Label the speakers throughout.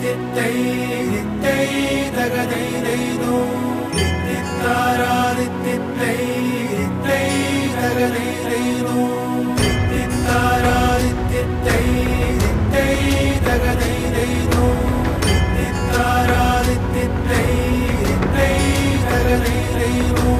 Speaker 1: தித்தை தித்தை தகதை தைதோ தித்தாரா தித்தை தித்தை தகதை தைதோ தித்தாரா தித்தை தித்தை தகதை தைதோ தித்தாரா தித்தை தித்தை தகதை தைதோ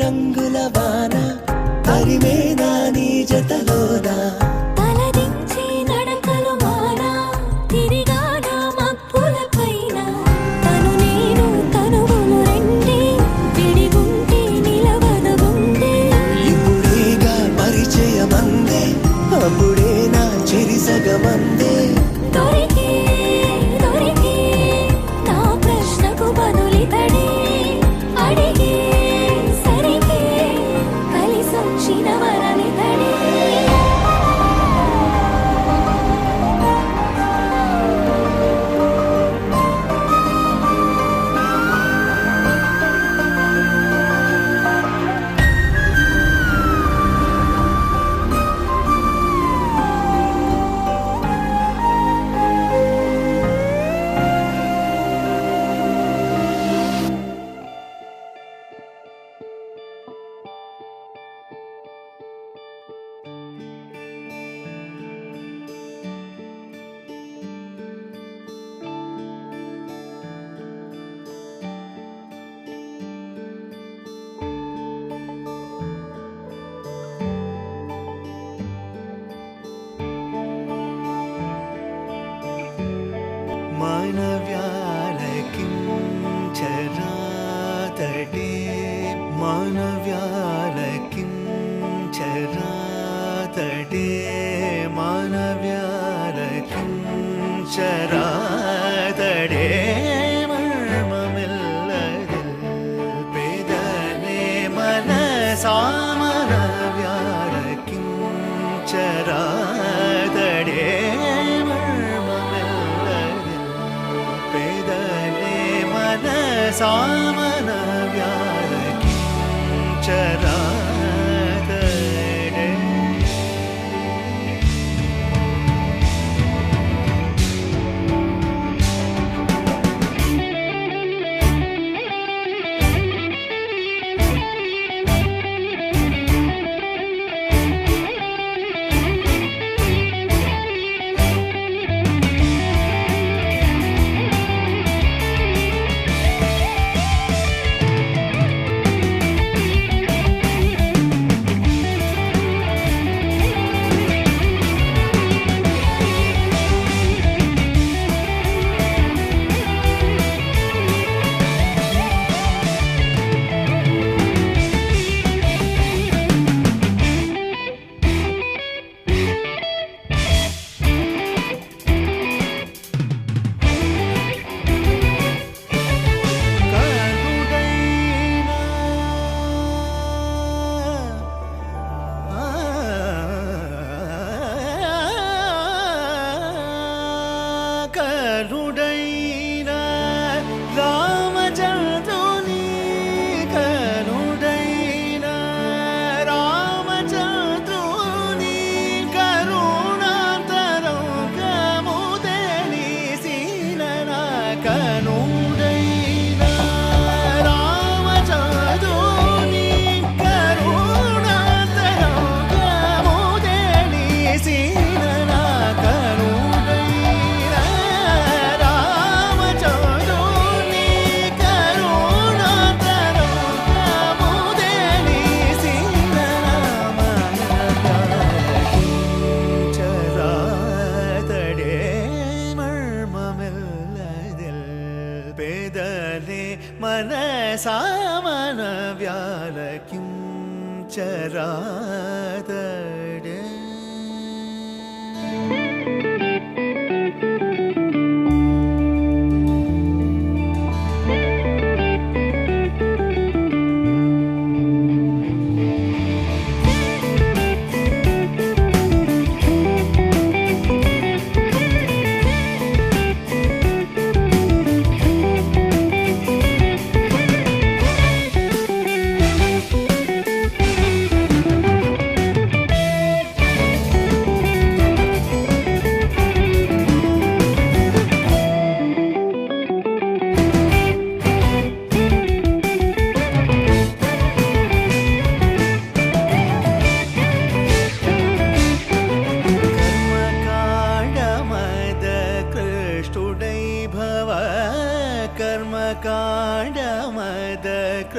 Speaker 2: రంగుల వాన తరిమేనా నీ జతలోనా
Speaker 3: తలదించి నడకలు మానా తిరిగానా మబ్బుల పైన తను నేను తనువులు రెండే విడిగుంటే నిలవదు గుండె
Speaker 2: ఇప్పుడేగా పరిచయమందే అప్పుడే నా చెరిసగమందే
Speaker 3: దొరికే దొరికే నా ప్రశ్నకు బదులితడే అడిగే సరిగే కలిసొచ్చిన వరమితడే
Speaker 2: మానవ్యాలకిం చరాతడే మానవ్యాలకిం చరాతడే మానవ్యాలకిం చరాతడే మర్మమిల్లదిల్ పేదనే మనసామనవ్యాలకిం చరాతడే సామన వ్యాలకి చరాతడే కరుడైనా రామచంద్రుని కరుడైనా రామచంద్రుని కరుణాంతరంగము తెలిసిన కనుడైనా రామచంద్రుని కరుణాంతరంగము తెలిసిన మనసామన వ్యాలకిం చరాతడే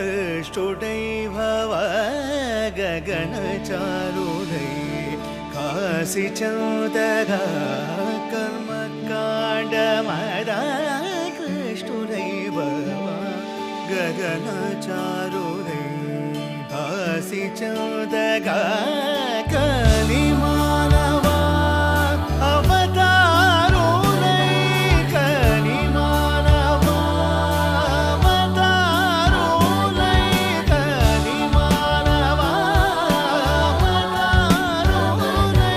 Speaker 2: दृष्टुडै भव गगनचारुडै काशिचन्दगा कर्मकाण्डमदा कृष्णुडै भव गगनचारुडै काशिचन्दगा कलिमानवा अवतारुडै कलिमानवा अवतारुडै कलिमानवा अवतारुडै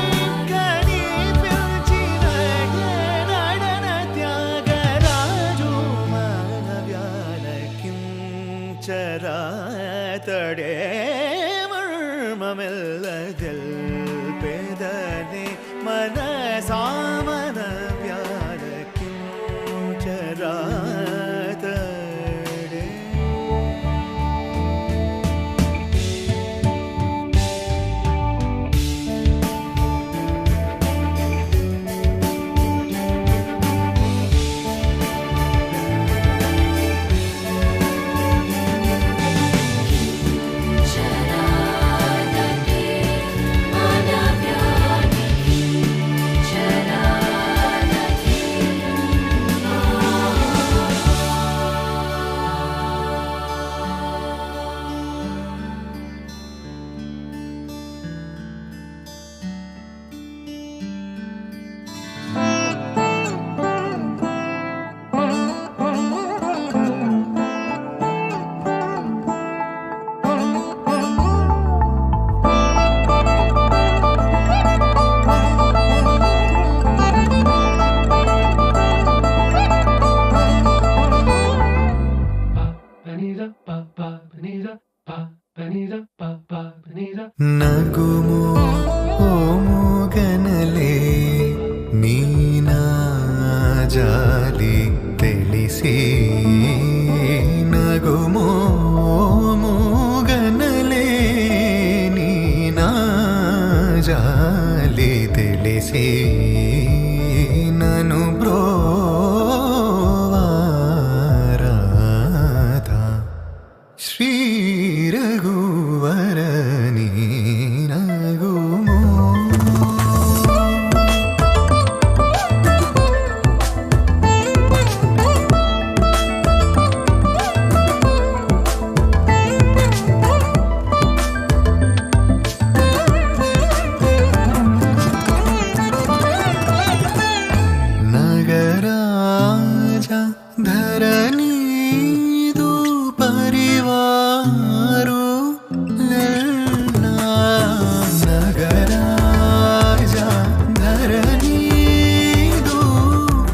Speaker 2: कनि पिल्चिन नडन त्यागराजु मानव्यालकिंचरातडे मर्ममेल्लदिल पेदने मनसामन व्यालकिंचरातडे నగుము ఓముగనలే నీనా జాలి తెలిసి నగుము ఓముగనలే నీనా జాలి తెలిసి నను బ్రోవారాధా శ్రీ రఘువరని నగుమో నగరాజ ధరణీదు పరివారు నగరాజ ధరణీదు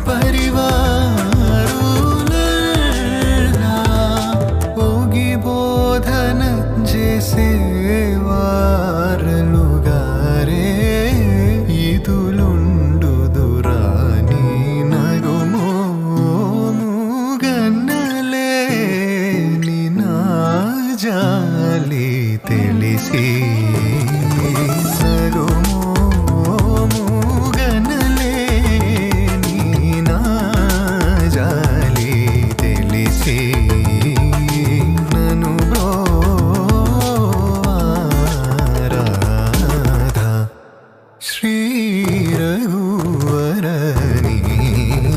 Speaker 2: పరివారు ఓగి బోధన చేసేవారలుగారే ఇదులుండు దురాని నగుమో ముగన్నలే నినా జాలి తెలిసి నగుమో ముగన్నలే నినా జాలి తెలిసి నను బ్రోవారాధా శ్రీ రఘువరని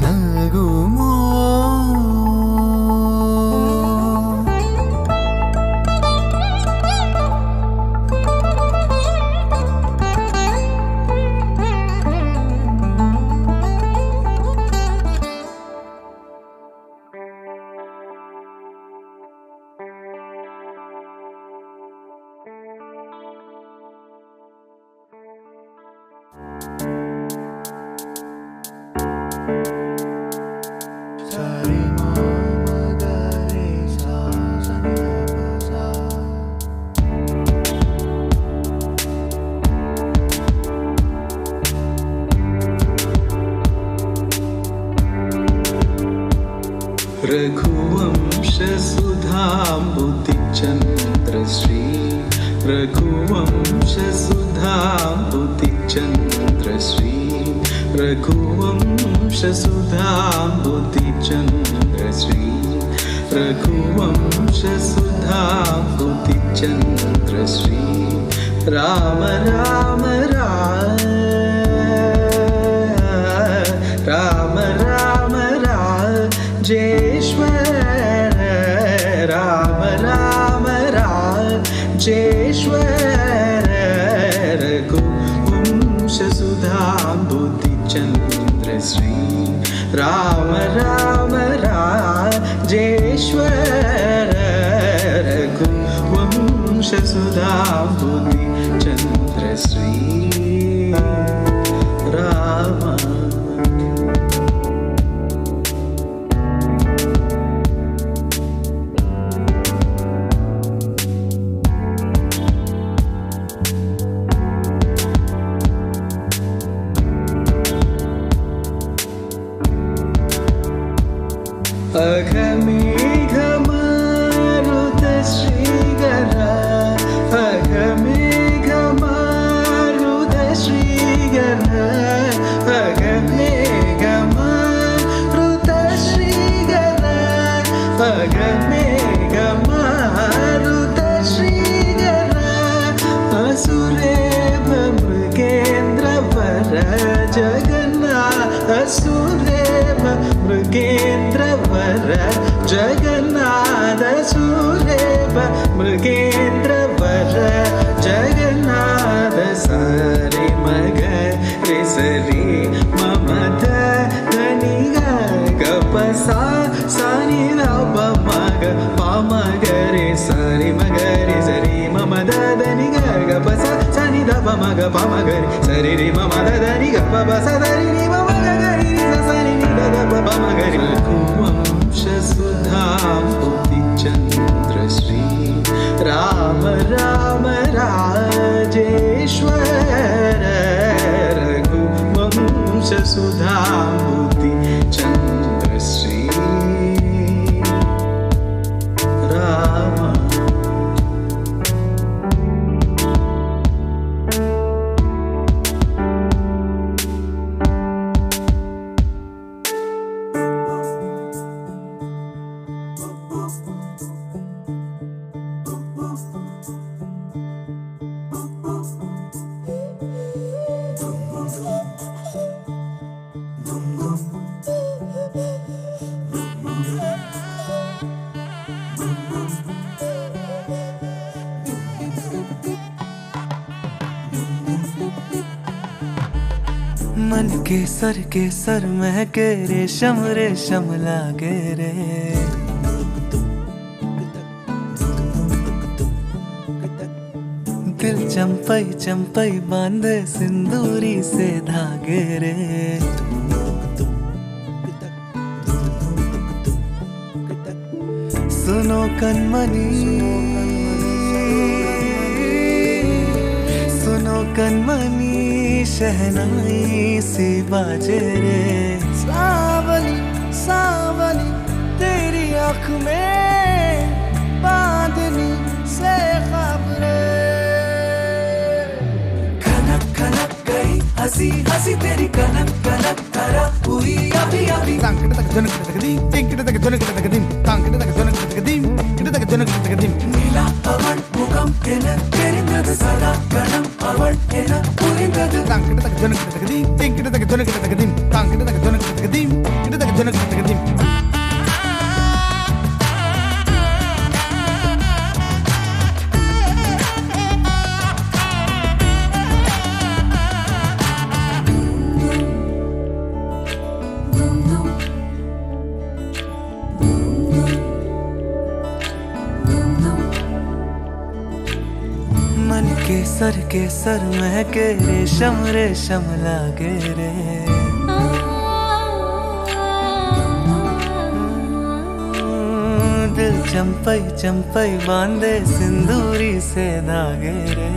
Speaker 2: నగుమో సరి మామ గరి సా సని సా
Speaker 1: रघुवंश सुधाम्बुतिचन्द्रश्री रघुवंश सुधाम्बुतिचन्द्रश्री रघुवंश सुधाम्बुतिचन्द्रश्री रघुवंशसुधाम्बुधिचन्द्रश्री राम राम राम राम राजेश्वर राम राम राजेश्वर रघुवंशसुधाम्बुधिचन्द्रश्री राम राम राजेश्वर रघुवंशसुधाम्बुधिचन्द्रश्री राम अघमेघमारुतश्रीगरा अघमेघमारुतश्रीगरा अघमेघमारुतश्रीगरा अघमेघमारुतश्रीगरा असुरेव मृगेन्द्रवर जगन्नाथ असुरेव मृगेन्द्रवर जगन्नाथ सुरेव मृगेन्द्रवर जगन्नाथ सारे मग रे सरे मम धनि ग पसा सानि प मग पम रे सरि मग रे सरि मम धनि ग पसा सानि ध प मग पम रे सरि रे मम धनि ग पसा धरि रे मम ग रे सनि नि ध प म ग रे रघुवंशसुधाम्बुधिचन्द्रश्री राम राम राजेश्वर रघुवंशसुधाम्बुधिचन्द्रश्री राम
Speaker 2: मन के सर महके रेशम रेशम लागे रे दिल चंपई चंपई बांधे सिंदूरी से धागे रे सुनो कनमनी सुनो कनमनी शहनाई सी बाजे रे सावली सावली तेरी आँख में बांधनी से खबरे खनक खनक गई हंसी हंसी तेरी कनक कनक करा हुई अभी अभी तांकड़ तक जनक तक दी टिंकड़ तक जनक तक दी तांकड़ तक जनक तक दी किड़ तक जनक तक दी नीला पवन मुखम केन केरिंगद सदा कणम अवळ केन पुरिंगद तांकड़ तक जनक तक दी टिंकड़ तक जनक तक दी तांकड़ तक जनक तक दी किड़ तक जनक तक दी के सर महके रेशम रेशम लागे रे दिल चंपई चंपई बांधे सिंदूरी से धागे रे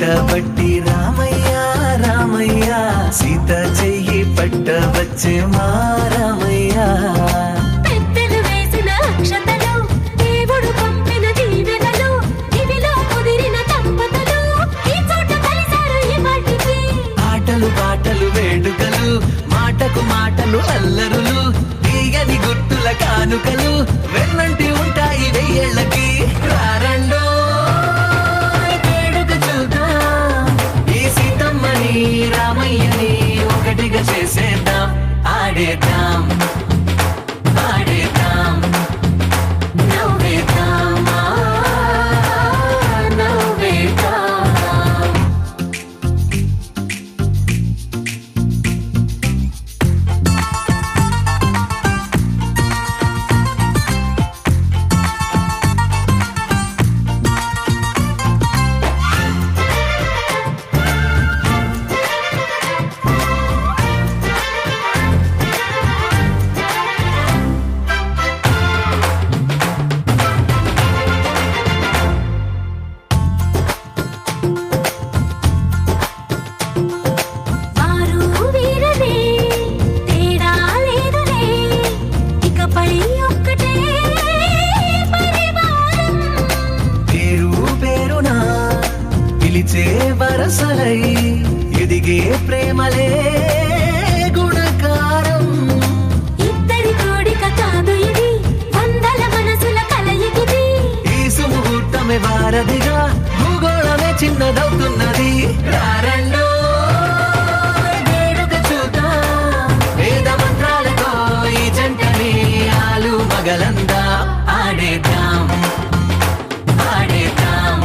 Speaker 2: పట్టబట్టి రామయ్య రామయ్య సీత చెయ్యి పట్టవచ్చే మా రామయ్య
Speaker 3: పెద్దలు వేసిన అక్షతలు దేవుడు పంపిన దీవెనలు ఇవిలో కుదిరిన దంపతులు ఈ చోట కలిసారు ఈ వాటికి
Speaker 2: ఆటలు పాటలు వేడుకలు మాటకు మాటలు అల్లరులు తీయని గుర్తుల కానుకలు వెన్నంటి ఉంటాయి వెయ్యేళ్ళకి రారండో వేడుక చూద్దాం ఈ సీతమ్మని రామయ్యని ఒకటిగా చేసేద్దాం ఆడేద్దాం ఆడేద్దాం
Speaker 3: నవ్వేద్దాం నవ్వేద్దాం
Speaker 2: వరసలై ఎదిగే ప్రేమలే గుణకారం
Speaker 3: ఇద్దరి కోడిక కాదు ఇది వందల మనసుల కలయికిది
Speaker 2: ఈ సుముహూర్తమే వారధిగా భూగోళమే చిన్నదవుతున్నది రారండో వేడుక చూద్దాం వేద మంత్రాలతో ఈ జంటని ఆలు మగలందా ఆడేద్దాం ఆడేద్దాం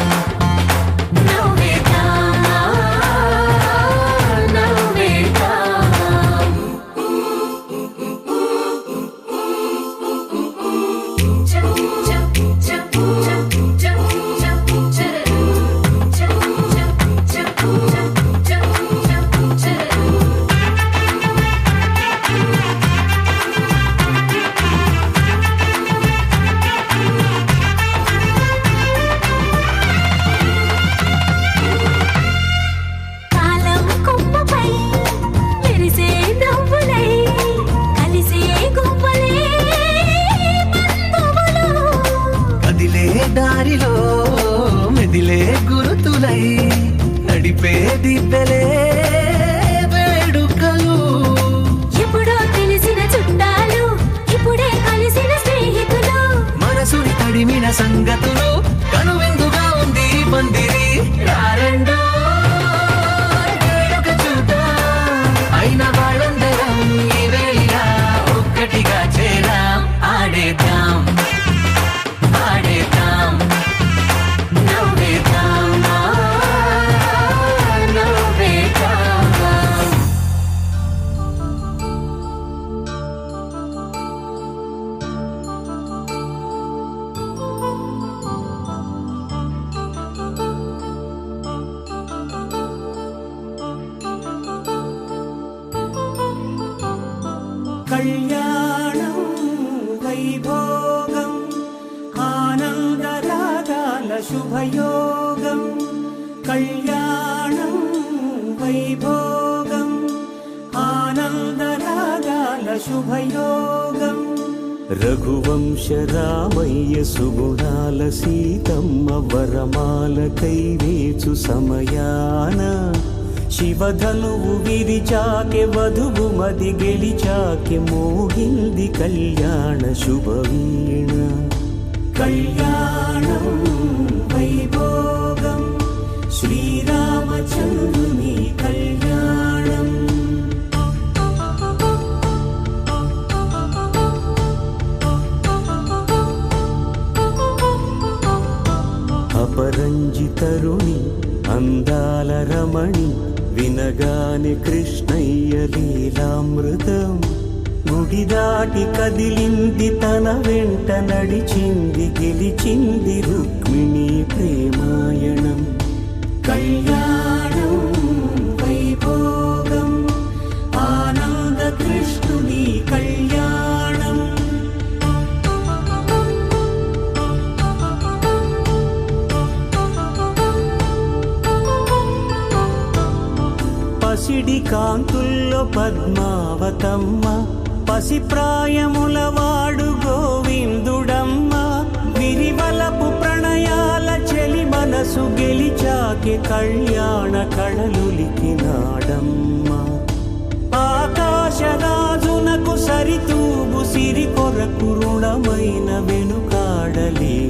Speaker 2: దారిలో మెదిలే గురుతులై నడిపే దిబ్బెలే వేడుకలు
Speaker 3: ఎప్పుడో తెలిసిన చుట్టాలు ఇప్పుడే కలిసిన స్నేహితులు
Speaker 2: మనసుని తడిమిన సంగతులు కనువిందుగా ఉంది పందిరి రారండో వేడుక చూద్దాం అయిన వాళ్ళందరం ఈ వేళ ఒక్కటిగా చేరాం ఆడేద్దాం ఆడేద్దాం
Speaker 3: నవ్వేద్దాం నవ్వేద్దాం
Speaker 4: కళ్యాణం వైభోగం ఆనందరాగాల శుభయోగం కళ్యాణం వైభోగం ఆనందరాగాల శుభయోగం
Speaker 5: రఘువంశ రామయ్య సుగుణాల సీతమ్మ వరమాల కైవేచు సమయాన శివధనువు విరిచాకె వధువు మది గెలిచాకె మోగింది కళ్యాణ శుభవీణ
Speaker 4: కళ్యాణం వైభోగం శ్రీరామచంద్రుని కళ్యాణం
Speaker 5: అపరంజి తరుణి అందాల రమణి వినగానే కృష్ణయ్య లీలామృతం గుడి దాటి కదిలింది తన వెంట నడిచింది గెలిచింది రుక్మిణి ప్రేమాయణం
Speaker 4: కళ్యాణం వైభోగం ఆనంద కృష్ణుని కళ్యాణం
Speaker 5: పసిడి కాంతుల్లో పద్మావతమ్మ, పసిప్రాయముల వాడు గోవిందుడమ్మ. విరివలపు ప్రణయాల చెలి మనసు గెలిచాకే కళ్యాణ కళలులికినాడమ్మ. ఆకాశరాజునకు సరితూగు సిరి కొరకు రుణమైన వెనుకాడలేదమ్మ.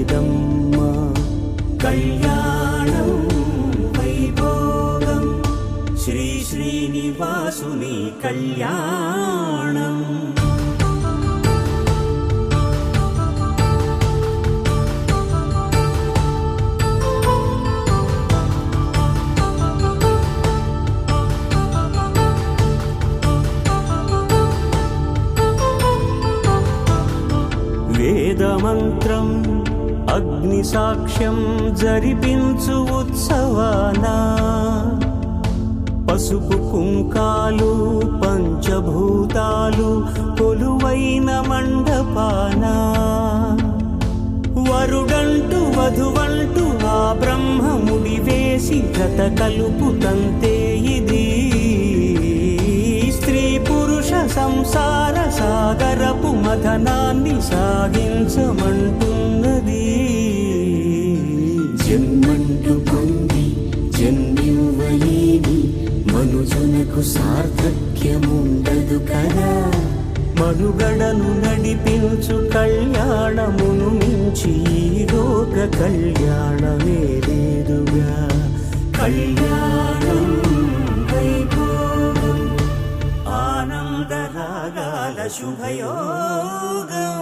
Speaker 5: కళ్యాణం వైభోగం శ్రీ శ్రీనివాసుని కళ్యాణం. వేదమంత్రం అగ్ని సాక్ష్యం జరిపించు ఉత్సవాన, పసుపు కుంకాలు పంచభూతాలు కొలువైన మండపాన. వరుడంటూ వధువంటూ ఆ బ్రహ్మముడి వేసి గత కలుపు తంతే ఇది. స్త్రీ పురుష సంసార సాగరపు మథనాన్ని సాగించమంటున్నది. జన్మంటూ పొంది జన్మివ్వలేని మనుజునకు సార్థక్యముండదు కదా. మనుగడను నడిపించు కళ్యాణమును మించి ఈ లోక కళ్యాణమే లేదుగా. కళ్యాణం వైభోగం ఆనందరాగాల శుభయోగం.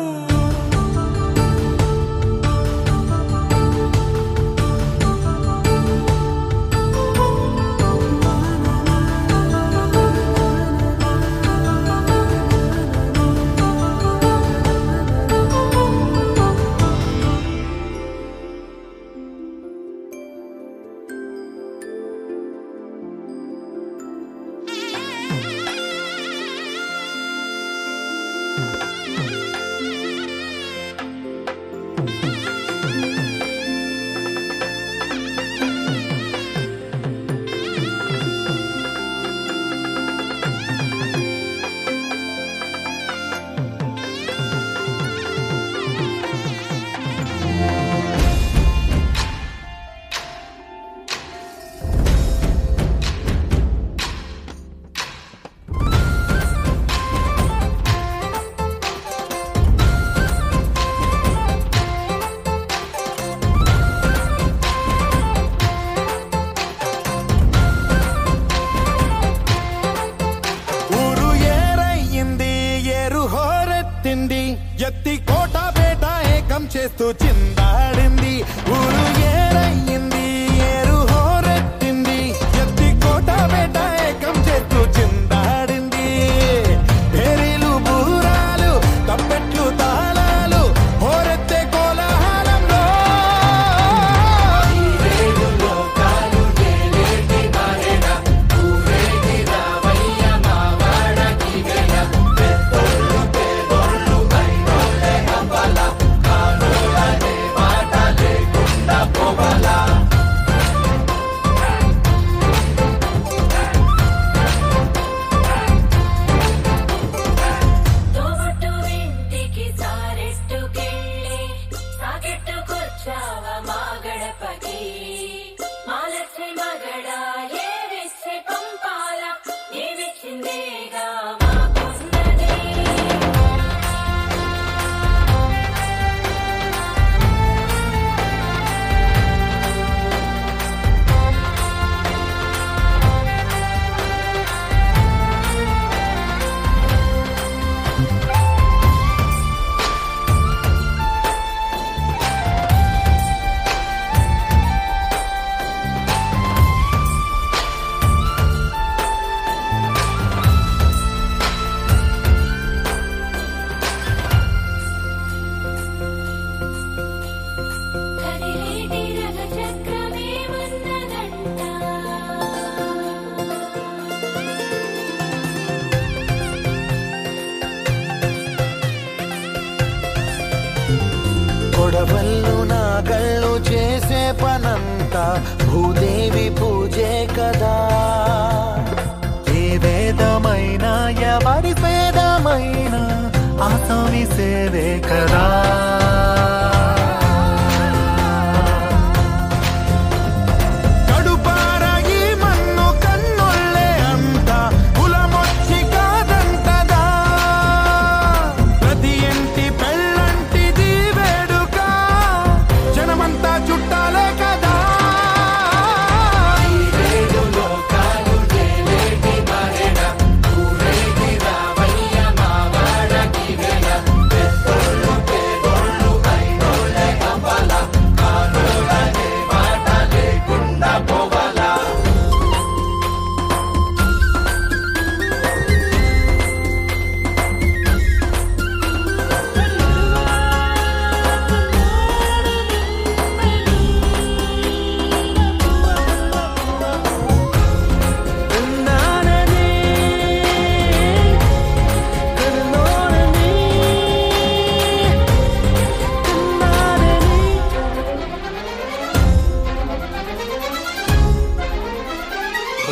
Speaker 2: ఎత్తి కోట బేట ఏకం చేస్తూ చిందాడింది. ఊరు ఏరయ్యింది ఏరు హోరెత్తింది. ఎత్తి కోట బేట ఏకం చేస్తూ చిందాడింది. పేరీలు బూరాలు తప్పెట్లు తాళాలు హోరెత్తే కోలాహలంలో
Speaker 6: గొడవల్లు నాగళ్ళు చేసే పనంతా భూదేవి పూజే కదా. ఏ కలిసేదమైన ఆ స్వామి సేవే కదా.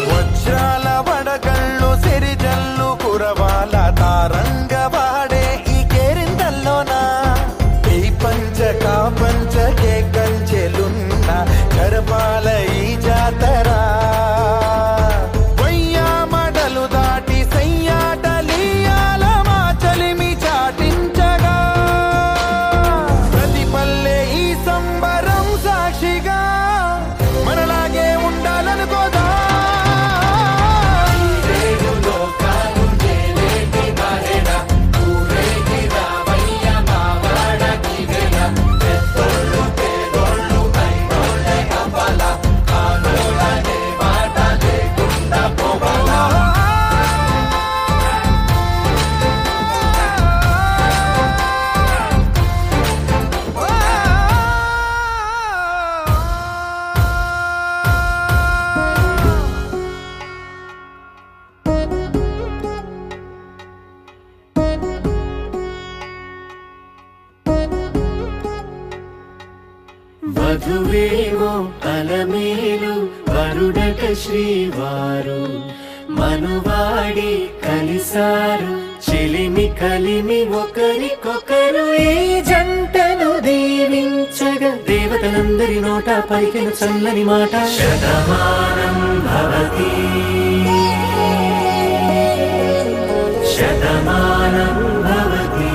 Speaker 6: వజ్రాల వడగళ్ళు సిరిజల్లు కురవాల తారంగవాడే ఈ కేరిందల్లోనా ఈ పంచకా పంచకే కంచెలున్న కరపాల ఈ జాతరా. వయ్యామడలు దాటి సయ్యాటలీయాల మా చలిమి చాటించగా ప్రతి పల్లె ఈ సంబరం సాక్షిగా మనలాగే ఉండాలనుకోదా.
Speaker 5: వధువేమో అలమేలు వరుడట శ్రీవారు మనువాడి కలిసారు చెలిమి కలిమి ఒకరికొకరు ఈ జంటను దీవించగా దేవతలందరి నోట పలికిన చల్లని మాట శతమానం భవతి శతమానం భవతి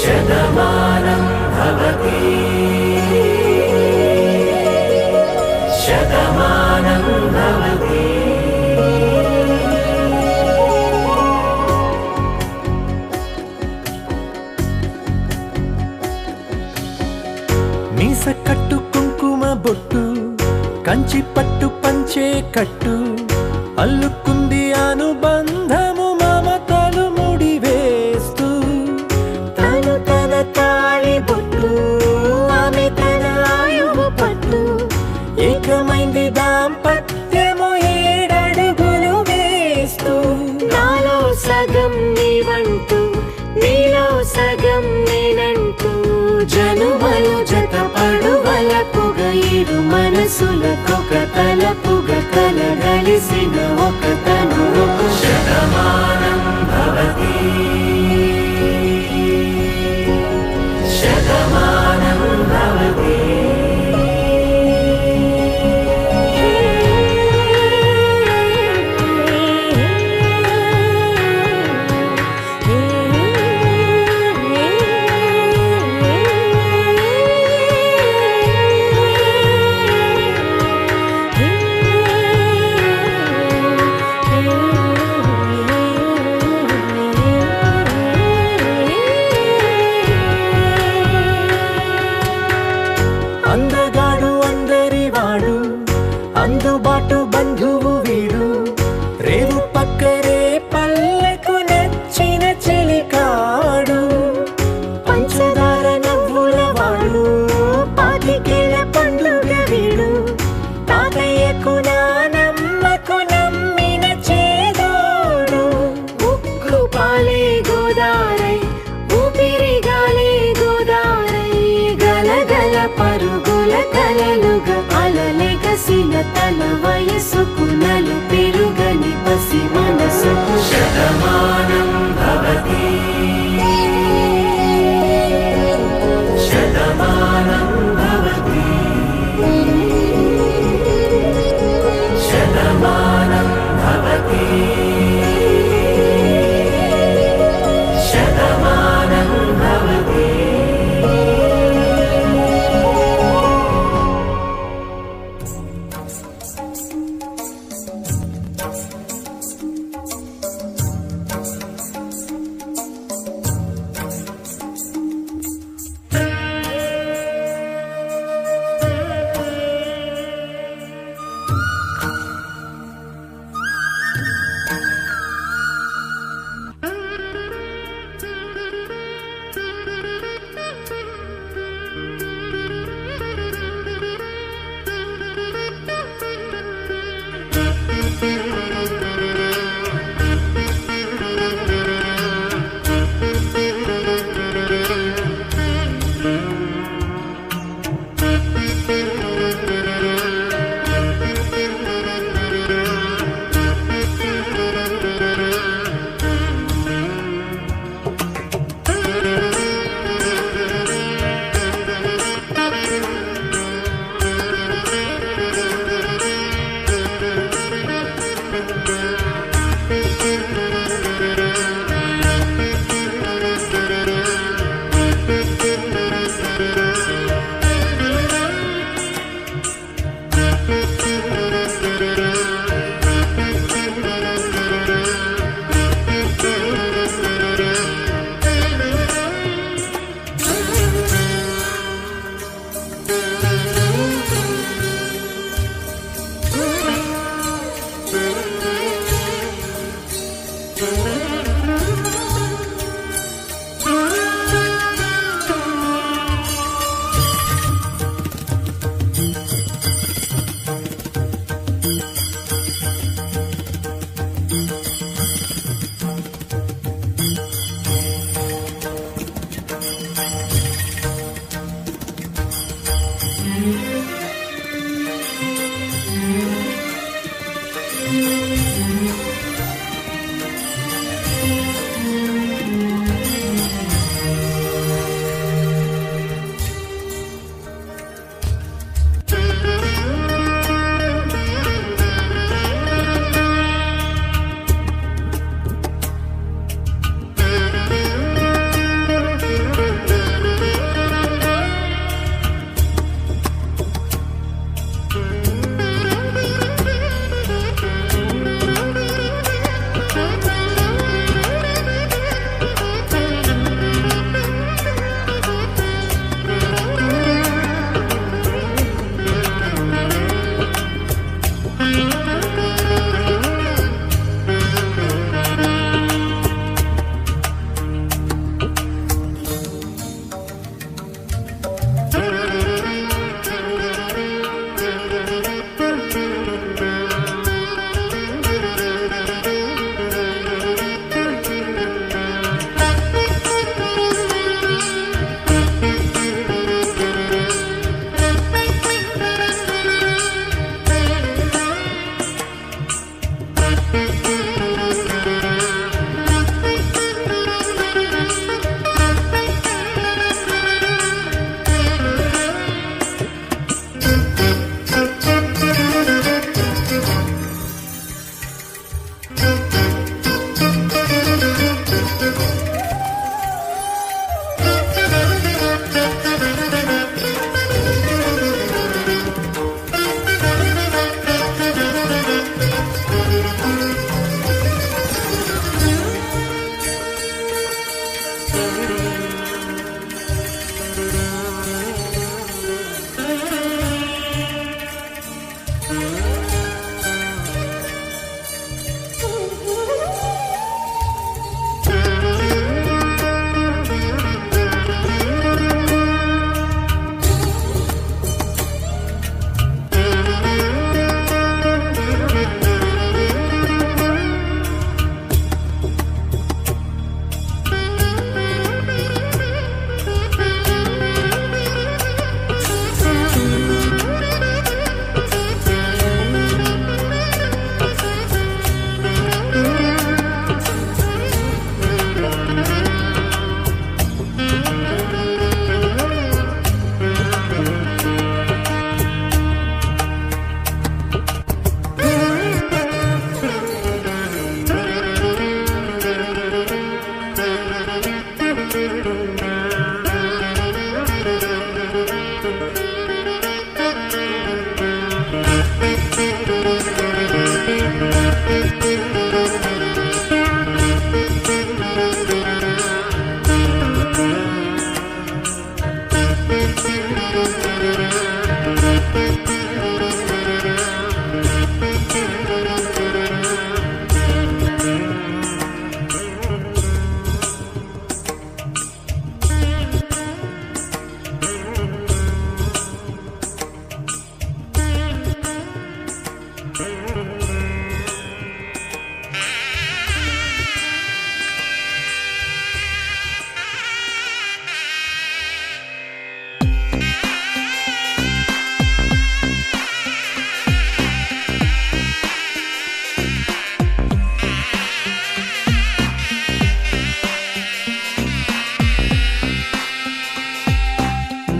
Speaker 5: శతమానం భవతి శతమానం భవతి. మీస కట్టు కుంకుమ బొట్టు కంచి పట్టు పంచే కట్టు అల్లుకుంది అనుబంధము మమతలు ముడివేస్తూ తను తన తాళి బొట్టు ఆమె తన ఆయువు పట్టు ఏకమైంది దాంపత్యము 7 అడుగులు వేస్తూ నాలో సగం నీవంటూ నీలో సగం నేనంటూ జనుమలు జతపడువల పొగ ఇరు మనసులకొక తలపుగ కలగలిసిన ఒక తను ఒక శతమానం భవతి శతమానం భవతి. అందగాడు అందరివాడు అందుబాటు బంధువు వీడు రేవు పక్కరే పల్లెకు నచ్చిన చెలికాడు పంచదార నవ్వుల వాడు పాతికేల పండుగ వీడు తాతయ్యకు నానమ్మకు నమ్మిన చేదోడు ఉక్కు పాలే గోదారై ఊపిరి గాలే గోదారై గలగల పరుగుల
Speaker 3: కలలుగా అలలెగసిన తన వయసుకు నలు పెరుగని పసి మనసుకు
Speaker 4: శతమానం భవతి శతమానం భవతి శతమానం భవతి శతమానం భవతి.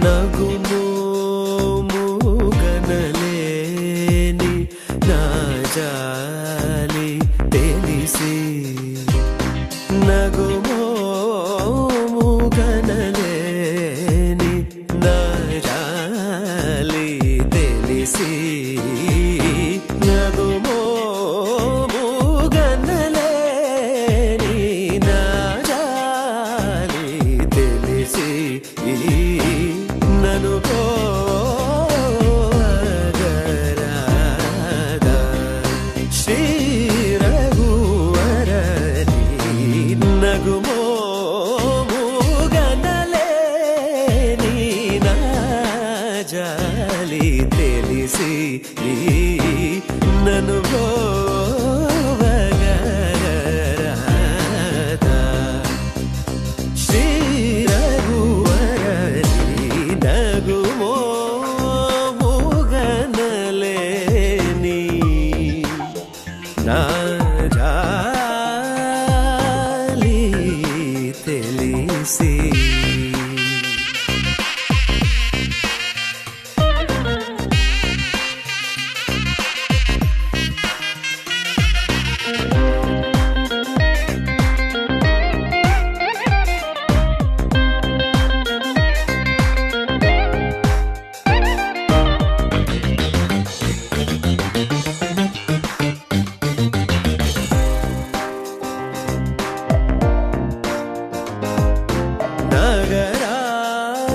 Speaker 5: నగుమో మూగనలేని నా జాలి తెలిసి నగుమో మూగనలేని నా జాలి తెలిసి నగుమో మూగనలేని నా జాలి తెలిసి నను పోగరాదా శ్రీ రఘువరని నగుమో మూగనలేని నా జాలి తెలిసి నను పోగరాదా శ్రీ రఘువరని నగుమో మూగనలేని నా జాలి తెలిసి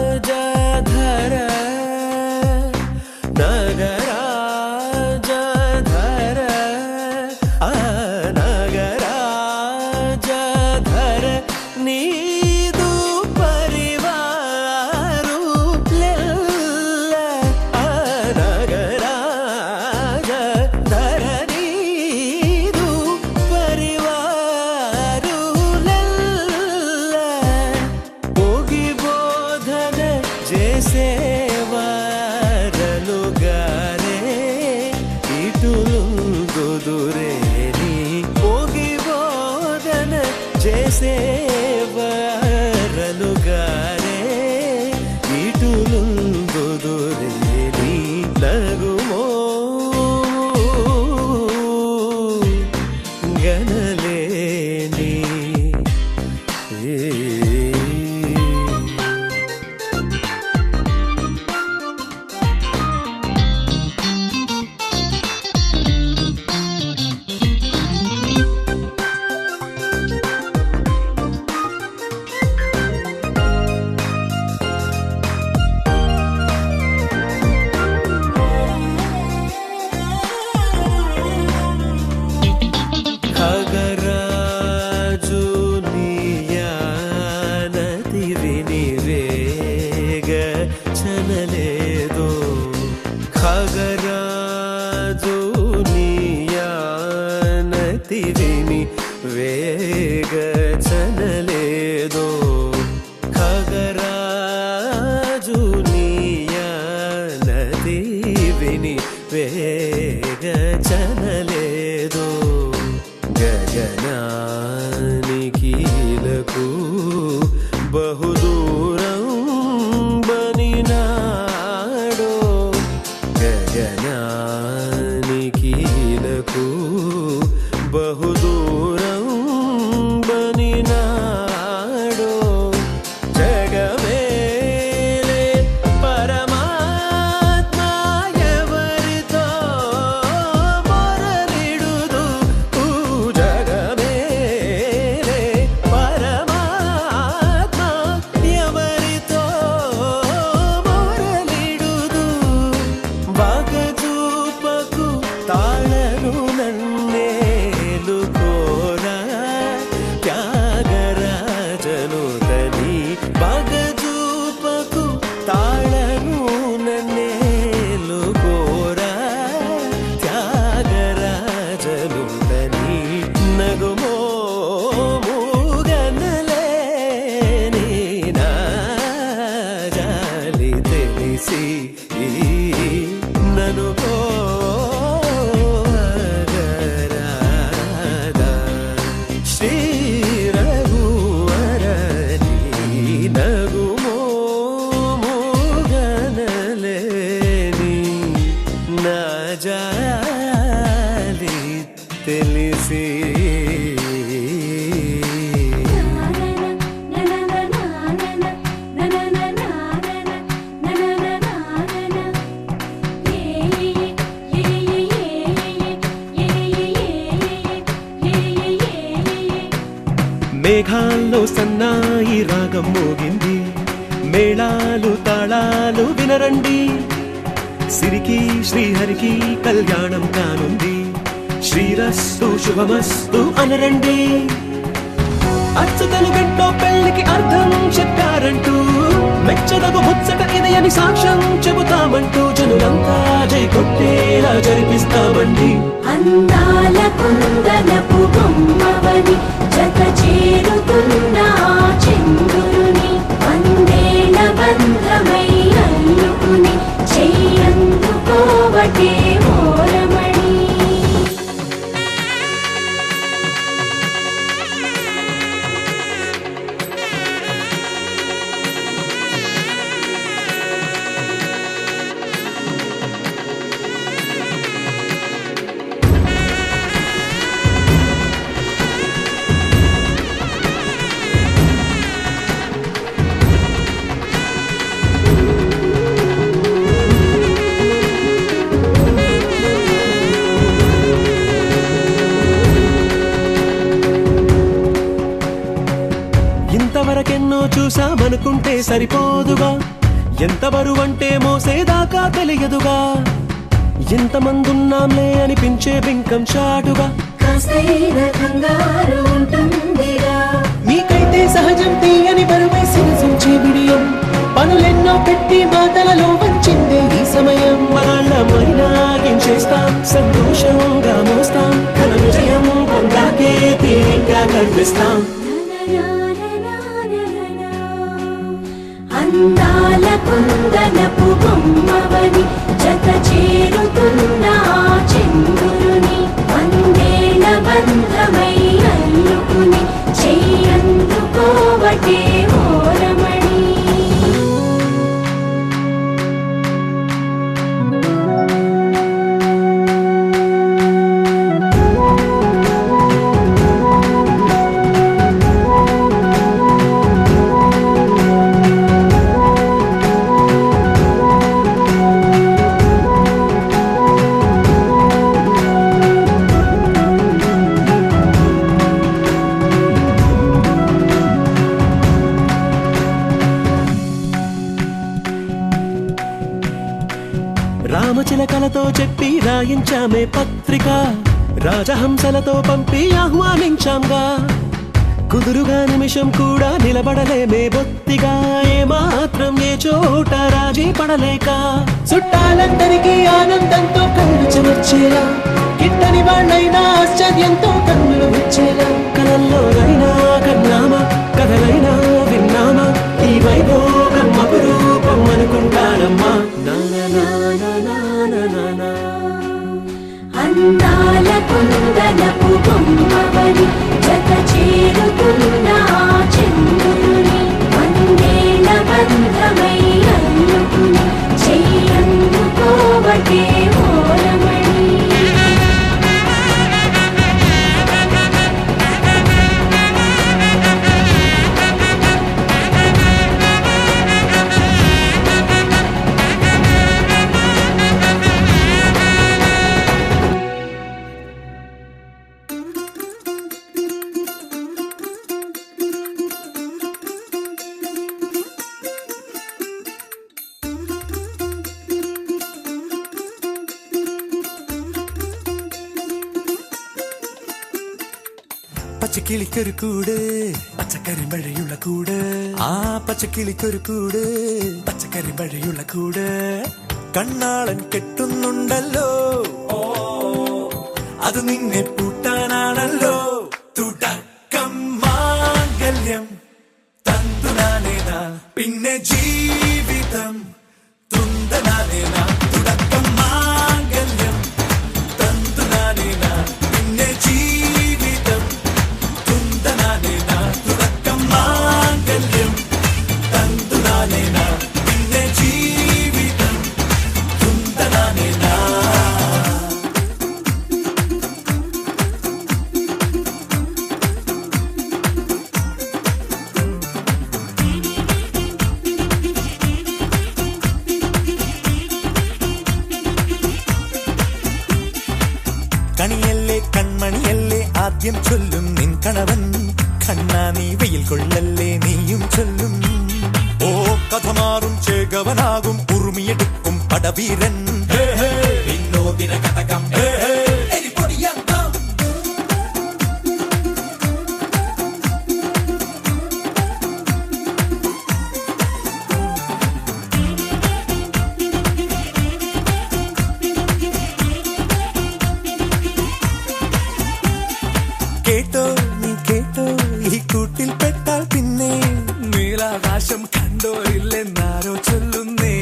Speaker 5: నగరాజధర నగరాజధర నగరాజధర నీదు పరివారు లెల్ల నగరాజధర నీదు పరివారు లెల్ల పోగి బోధన చేసేవారలుగారే ఇటులుందురేని పోగి బోధన చేసేవారలుగారే ఇటులుందురేని నగుమో గనలేని ఖగరాజు నీయానతి వినివేగ చనలేదో ఖగరాజు నీయానతి వినివేగ చనలేదో ఖగరాజు నీయానతి వినివేగ చనలేదో గగనానికీలకు బహుదూరం బనినాడో గగనానికీలకు బహుదూరం బనినాడో జగమేలే పరమాత్మ ఎవరితో మొరలిడుదు జగమేలే పరమాత్మ ఎవరితో మొరలిడుదు బాగజూపకు తాళను నన్నేలు కోరా త్యాగరాజను తని బాగజూపకు తాళను నన్నేలు కోరా త్యాగరాజను తని నగుమో మూగనలేని నా జాలి తెలిసి నను పోగరాదా శ్రీ రఘువరని నగుమో మూగ మేఘాల్లో సన్నాయి రాగం మోగింది, మేళాలు తాళాలు వినరండి, సిరికి శ్రీహరికి కళ్యాణం కానుంది, శ్రీరస్తు శుభమస్తు అనరండి. అచ్చతలు గంటో పెళ్లికి అర్థం చెప్పారంటూ, మెచ్చదగు ముచ్చట ఇది అని సాక్ష్యం చెబుతామంటూ, జనులంతా జై కొట్టేలా జరిపిస్తామండి.
Speaker 3: అందాల కుందనపు బొమ్మవని జత చేరుతున్న చంద్రుని, వందేల బంధమై అల్లుకుని చెయ్యందుకోవటే ఓరమణి.
Speaker 5: ఇంతవరకెన్నో చూసామనుకుంటే సరిపోదుగా, ఎంత బరువంటే మోసేదాకా తెలియదుగా, ఎంతమందున్నాంలే అనిపించే బింకం చాటుగా,
Speaker 3: కాస్తైన కంగారు ఉంటుందిరా,
Speaker 5: మీకైతే సహజం తీయని బరువై సిరసించే బిడియం, పనులెన్నో పెట్టి మాటలలో వంచిందే ఈ సమయం. మళ్ళమైనా ఏం చేస్తాం, సంతోషంగా మోస్తాం, ఘన విజయం పొందాకే తీరిగ్గా కనిపిస్తాం.
Speaker 3: అందాల కుందనపు బొమ్మవని జత చేరుతున్న చంద్రుని, వందేల బంధమై అల్లుకుని చెయ్యందుకోవటే ఓరమణి.
Speaker 5: రామచిలకలతో చెప్పి రాయించామే పత్రిక, రాజహంసలతో పంపి ఆహ్వానించాంగా, కుదురుగా నిమిషం కూడా నిలబడలేమే బొత్తిగా, ఏమాత్రం ఏ చోట రాజీ పడలేక, చుట్టాలందరికీ ఆనందంతో కళ్ళు చెమర్చేలా, గిట్టని వాళ్ళైనా ఆశ్చర్యంతో కన్నులు వచ్చేలా, కలల్లోనైనా కన్నామా కథలైనా విన్నామా, ఈ వైభోగం అపురూపం అనుకుంటానమ్మా.
Speaker 3: అందాల కుందనపు బొమ్మవని జత చేరుతున్న చంద్రుని, వందేల బంధమై అల్లుకుని చెయ్యందుకోవటే ఓరమణి.
Speaker 6: പച്ചക്കിളിക്കൊരു കൂട് പച്ചക്കറി മഴയുള്ള കൂട്, ആ പച്ചക്കിളിക്കൊരു കൂട് പച്ചക്കറി മഴയുള്ള കൂട്, കണ്ണാളൻ കെട്ടുന്നുണ്ടല്ലോ, അത് നിന്നെ പൂട്ടാനാണല്ലോ, തുടക്കം മാംഗല്യം തന്തുനാനേന പിന്നെ ജീവിതം തുന്തനാനേന, തുടക്കം മാംഗല്യം തന്തുനാനേന പിന്നെ ജീവിതം തുന്തനാനേന, തുടക്കം മാംഗല്യം തന്തുനാനേന പിന്നെ ജീവിതം തുന്തനാനേന. കണിയല്ലേ കൺമണിയല്ലേ ആദ്യം ചൊല്ലും നിൻ കണവൻ, കണ്ണാ നീ വെയിൽ കൊള്ളല്ലേ നീയും ചൊല്ലും ഓ കഥ മാറും ചേകവനാകും ഉറുമിയെടുക്കും പടവീരൻ വിനോദിന കഥകം കേട്ടോ നീ കേട്ടോ ഈ കൂട്ടിൽ പെട്ടാൽ പിന്നെ നീലാകാശം കണ്ടോരില്ലെന്നാരോ ചൊല്ലുന്നേ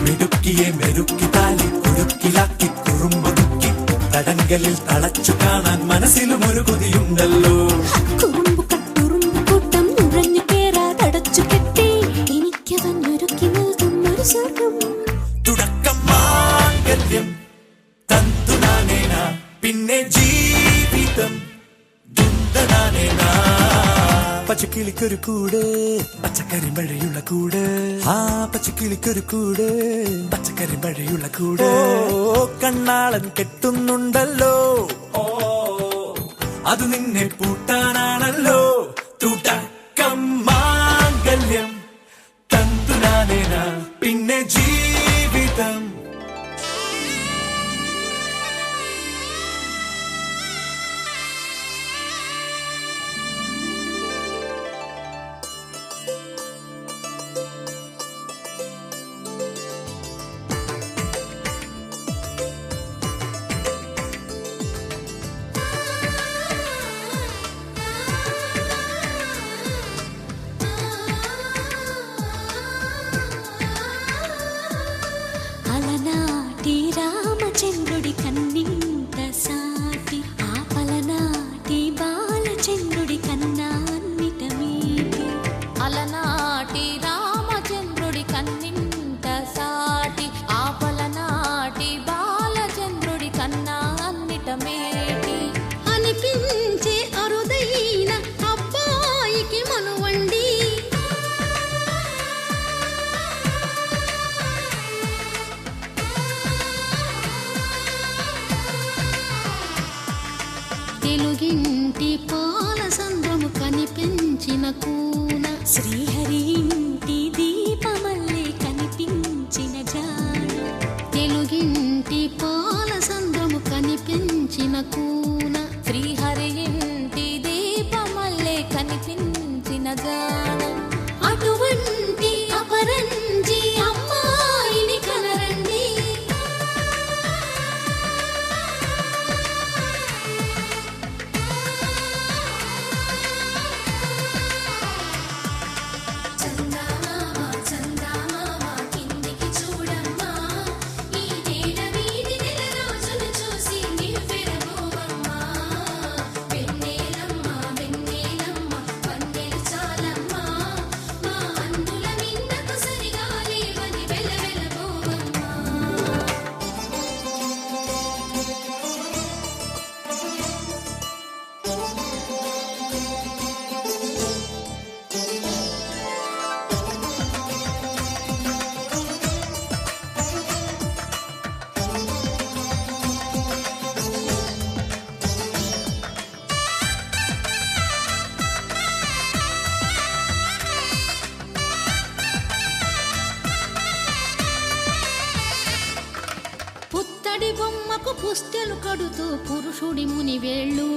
Speaker 6: മിടുക്കിയെ മെരുക്കി താലി കുരുക്കിലാക്കി കുറുമ്പൊതുക്കി തടങ്കലിൽ തളച്ചു കാണാൻ മനസ്സിലും ഒരു കൊതിയുണ്ടല്ലോ തുടക്കം മാംഗല്യം തന്തുനാനേന പിന്നെ ജീവിതം ദുന്തനാനേന പച്ചക്കിളിക്കൊരു കൂട് പച്ചക്കറി മഴയുള്ള കൂട് ആ പച്ചക്കിളിക്കൊരു കൂട് പച്ചക്കറി മഴയുള്ള കൂട് ഓ കണ്ണാളൻ കെട്ടുന്നുണ്ടല്ലോ ഓ അത് നിന്നെ പൂട്ടാനാണല്ലോ തുടക്കം മാംഗല്യം തന്തുനാനേന പിന്നെ ജീവിതം
Speaker 3: అలనాటి రామచంద్రుడి కన్నింత సాటి ఆపలనాటి బాలచంద్రుడి కన్నాన్నిట మీటి అలనాటి రామచంద్రుడి కన్నింత సాటి ఆపలనాటి బాలచంద్రుడి కన్నాన్నిట మేటి అనిపించే అరుదైన అబ్బాయికి మనువండి తెలుగింటి పాల సంద్రము కనిపించిన కూన శ్రీహరి ఇంటి దీపమల్లే కనిపించిన జాడ తెలుగింటి పాల సంద్రము కనిపించిన కూన శ్రీహరి ఇంటి దీపమల్లే కనిపించిన జాడ అటువంటి అపరంజి అమ్మాయిని కనరండి పుత్తడి బొమ్మకు పుస్తెలు కడుతూ పురుషుడి ముని వేళ్ళు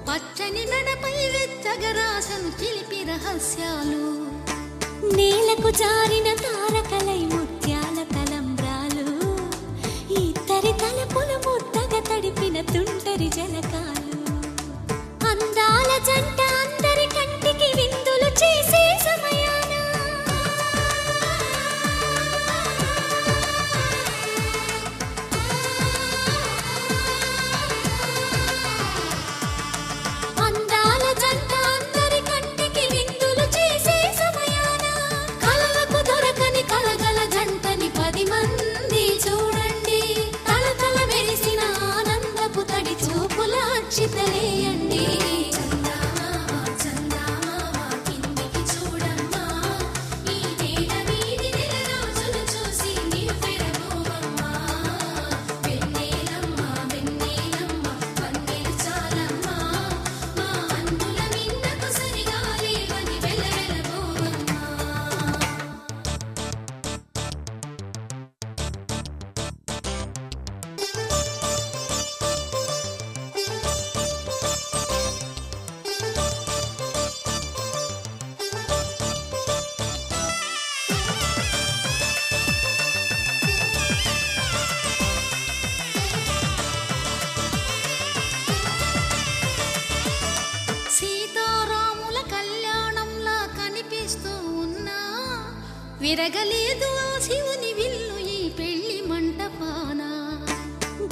Speaker 3: పచ్చని మెడపై వెచ్చగరాసను చిలిపి రహస్యాలు నేలకు జారిన తారకలై ముత్యాల తలంబ్రాలు ఇద్దరి తలపుల ముద్దగా తడిపిన తుంటరి జలకాలు అందాల జంట అందరి కంటికి విందులు చేసే సమయాన అందాల జంట అందరి కంటికి విందులు చేసే సమయాన కలలకు దొరకని కలగల జంటని 10 మంది చూడండి తలతల మెరిసిన ఆనందపు తడి చూపుల అక్షితలేయండి కిందికి చూడమ్మా ఈ నేల వీధి నెల రోజులు చూసి సీతారాముల కళ్యాణంలా కనిపిస్తూ ఉన్నా విరగలేదు ఆ శివుని విల్లు ఈ పెళ్లి మంటపాన.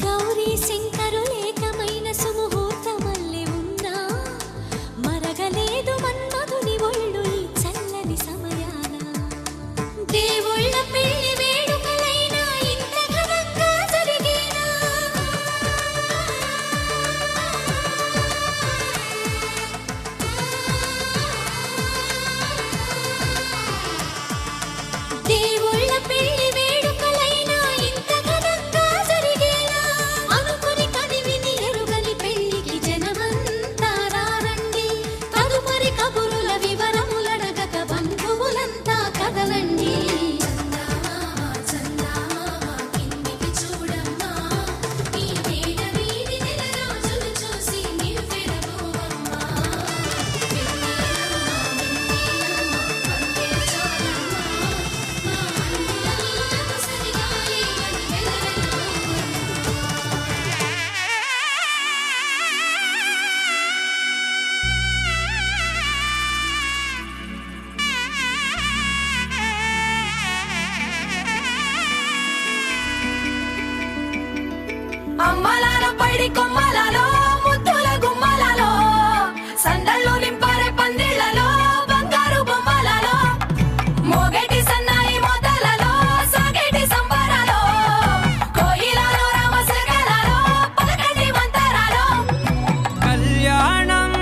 Speaker 3: గౌరీ శంకరులు ఏకమైన సుముహూర్తమల్లె ఉన్నా మరగలేదు మన్మధుని ఒళ్ళు ఈ చల్లని సమయాన. దేవుళ్ళ పెళ్లి వేడుకలైనా ఇంత ఘనంగా జరిగేనా? దేవుళ్ళ పెళ్లి వేడుకలైనా ఇంత ఘనంగా జరిగేనా? అనుకుని కనివిని ఎరుగని పెళ్లికి జనమంతా రారండి. తదుపరి కబురుల వివరములడగక బంధువులంతా కదలండి. చందమామ కిందికి చూడమ్మా, ఈ నేల వీధి నెల రోజులు చూసి నివ్వెరపోవమ్మా.
Speaker 7: అమ్మలాలో పడి కొమ్మలలో ముద్దుల గుమ్మలలో సందళ్ళు నింపారే పందిళ్లలో బంగారు బొమ్మలలో మోగేటి సన్నాయి మోతలలో సాగేటి సంబరాలో కోయిలలో రామసగలలో పలకటి మంతరాలో.
Speaker 8: కళ్యాణం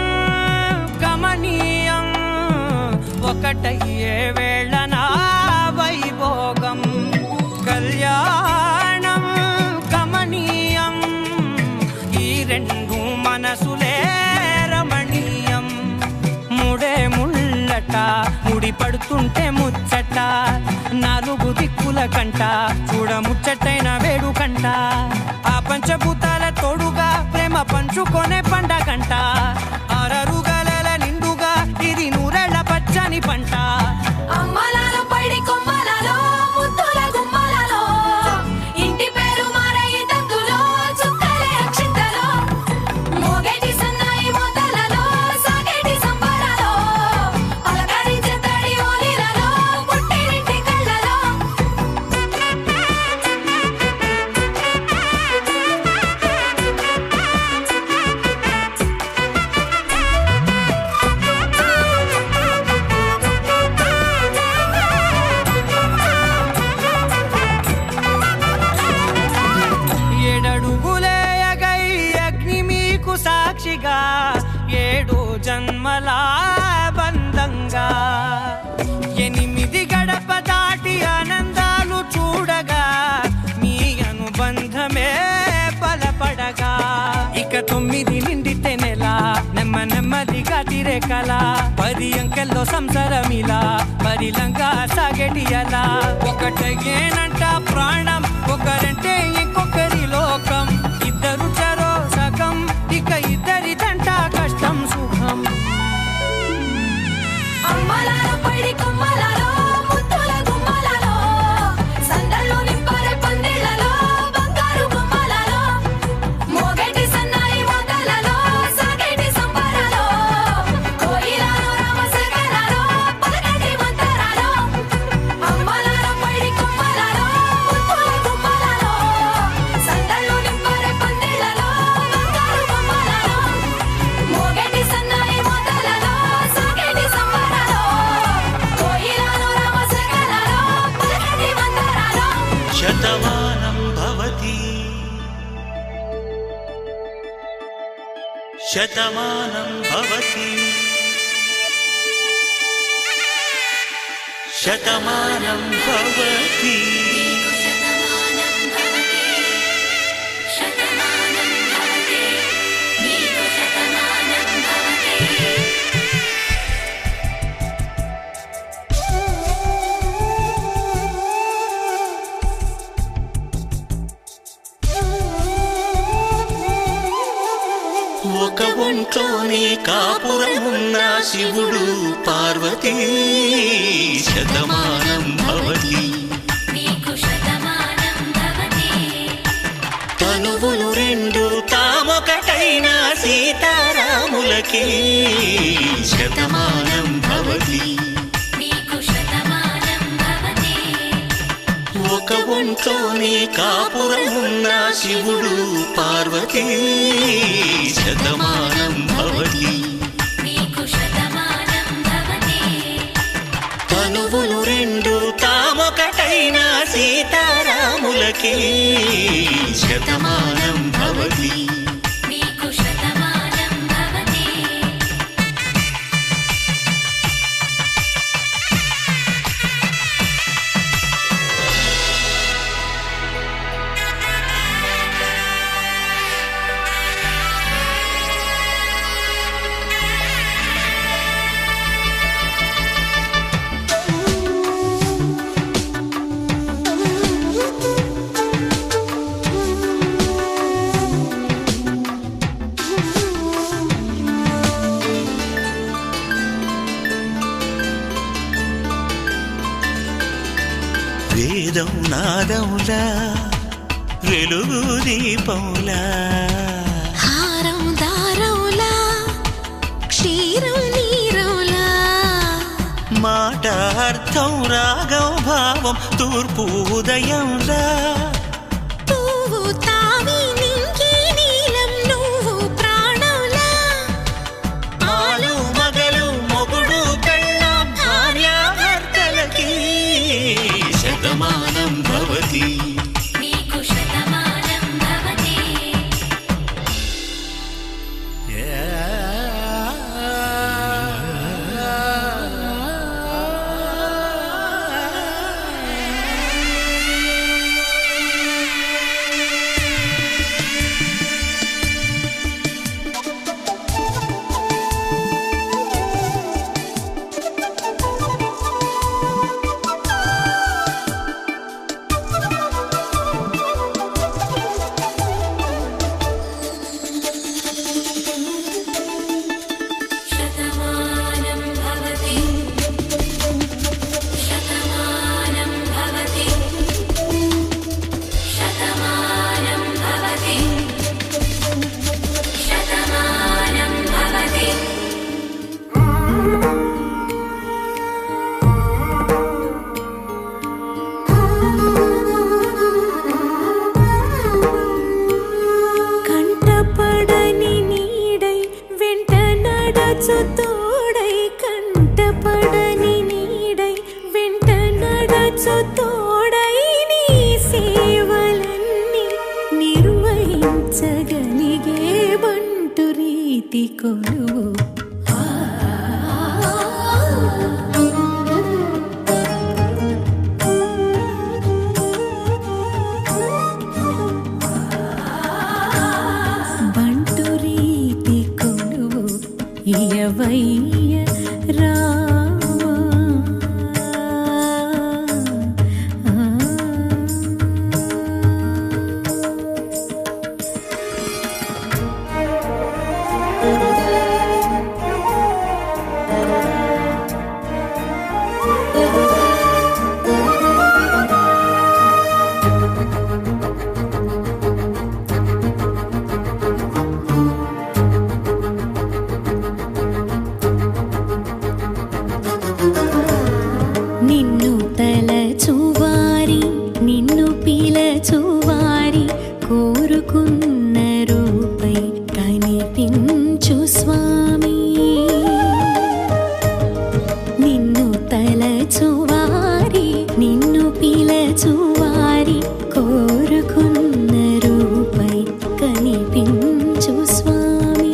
Speaker 8: గమనీయం ఒకటయ్యే వేళన వైభోగం. కళ్యాణం గమనీయం ఈ రెండు మనసులే రమణీయం. ముడే ముళ్ళట ముడి పడుతుంటే ముచ్చట, నాలుగు దిక్కుల కంట చూడ ముచ్చటైన వేడుకంట. ఆ పంచభూతాల తోడుగా ప్రేమ పంచుకొనే పండగంట. అరరుగలల నిండుగా ఇది నూరెళ్ళ పచ్చని పంట.
Speaker 7: అమ్మలాలో పడి కొమ్మలలో ముద్దుల గుమ్మలలో ఇంటి పేరు మారయ్య తంతులో చుక్కలే అక్షింతలో మోగేటి సన్నాయి మోతలలో సాగేటి సంబరాలో పలకరించే తడి ఓలిలలో పుట్టినింటి కళ్ళలో.
Speaker 8: ఏడడుగులేయగై అగ్ని మీకు సాక్షిగా, ఏడు జన్మల బంధంగా. 8 గడప దాటి ఆనందాలు చూడగా మీ అనుబంధమే బలపడగా. ఇక 9 నిండితే నెల నెమ్మదిగా తిరే కల. 10 అంకెల్లో సంసారమిలా పరిలంగా సాగేటి అలా. ఒకటేనంట ప్రాణం ఒకరంటే ఇంకొకరి లోకం. ఇద్దరు చరో సగం ఇక ఇద్దరిదంట కష్టం సుఖం.
Speaker 7: అమ్మలాలో పడి కొమ్మలలో ముద్దుల గుమ్మలలో సందళ్ళు నింపారే పందిళ్లలో బంగారు బొమ్మలలో మోగేటి సన్నాయి మోతలలో సాగేటి సంబరాలో కోయిలలో రామసగలలో పలకటి మంతరాలో. అమ్మలాలో పడి కొమ్మలలో ముద్దుల గుమ్మలలో సందళ్ళు నింపారే పందిళ్లలో బంగారు బొమ్మలలో మోగేటి సన్నాయి మోతలలో సాగేటి సంబరాలో కోయిలలో రామసగలలో పలకటి మంతరాలో.
Speaker 6: శతమానం భవతి శతమానం భవతి శతమానం భవతి.
Speaker 3: శతమానం భవతి శతమానం భవతి నీకు శతమానం భవతి.
Speaker 6: ఒక ఒంట్లోనే కాపురమున్న శివుడు పార్వతీ శతమానం భవతి.
Speaker 3: నీకు శతమానం భవతి
Speaker 6: తనువులు రెండు తామొకటైన సీతారాముల రాములకి శతమానం భవతి
Speaker 3: నీకు శతమానం భవతి
Speaker 6: ఒక ఒంట్లోనే కాపురమున్న శివుడు పార్వతీ శతమానం భవతి
Speaker 3: నీకు శతమానం భవతి
Speaker 6: తనువులు రెండు తామొకటైన సీతారాములకి శతమానం భవతి
Speaker 3: నీకు శతమానం భవతి
Speaker 6: వేదం నాదములా వెలుగు దీపములా
Speaker 7: హారం దారౌలా క్షీరం నీరౌలా
Speaker 6: మాట అర్థం రాగం భావం తూర్పు ఉదయంలా
Speaker 7: పువ్వు తావి నింగి నీలం నువ్వు ప్రాణంలా
Speaker 6: ఆలు మగలు మొగుడు పెళ్ళాం భార్యాభర్తలకి శతమానం భవతి
Speaker 3: నీకు శతమానం భవతి శతమానం భవతి శతమానం భవతి శతమానం భవతి శతమానం భవతి
Speaker 7: కంటపడని నీడై వెంట నడచు తోడై కంటపడని నీడై వెంట నడచు తోడై నీ సేవలన్నీ నిర్వహించగలిగే బంటు రీతి కొలువు బంటు రీతి కొలువు ఇయవయ్య రామా నిన్ను తలచువారి నిన్ను పిలచువారి కోరుకున్న రూపై కనిపించు స్వామి నిన్ను తలచువారి నిన్ను పిలచువారి కోరుకున్న రూపై కనిపించు స్వామి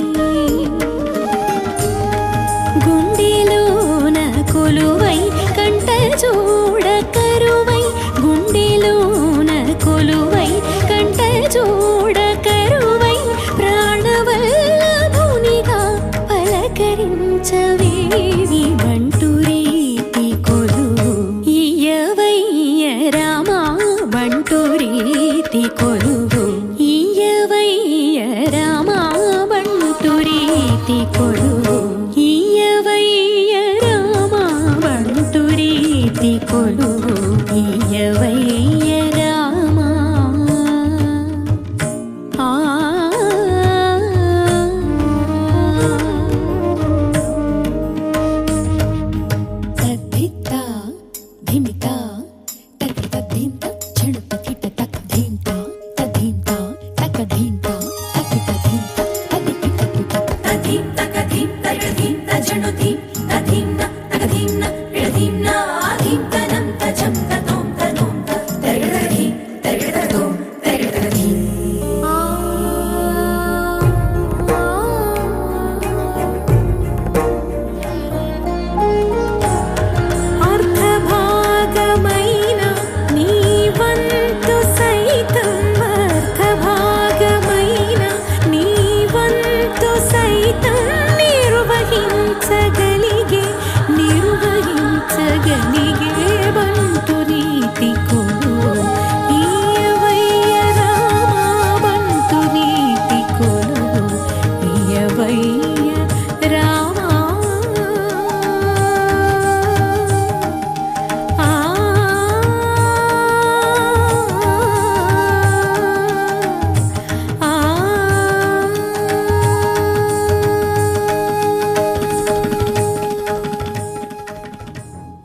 Speaker 7: గుండెలోన కొలువై కంట చూడ కరువై గుండెలోన కొలువై కంట చూడ కరువై ప్రాణవల్లభునిగా పలకరించవేవి బంటు రీతి కొలువు ఇయవయ్య రామా బంటు రీతి కొలువు ఇయవయ్య రామా బంటు రీతి కొలువు ఇయవయ్య రామా బంటు రీతి కొలువు ఇయవయ్య రామా ఆ
Speaker 3: జను ధీం తధీం న తగధీం న విడధీం న ధీం తనం తజం తతోం తనోం తరగధీం తరగధోం తరగధీం
Speaker 7: అర్థభాగమైన నీ వంతు సైతం అర్థభాగమైన నీ వంతు సైతం నిర్వహించగలిగే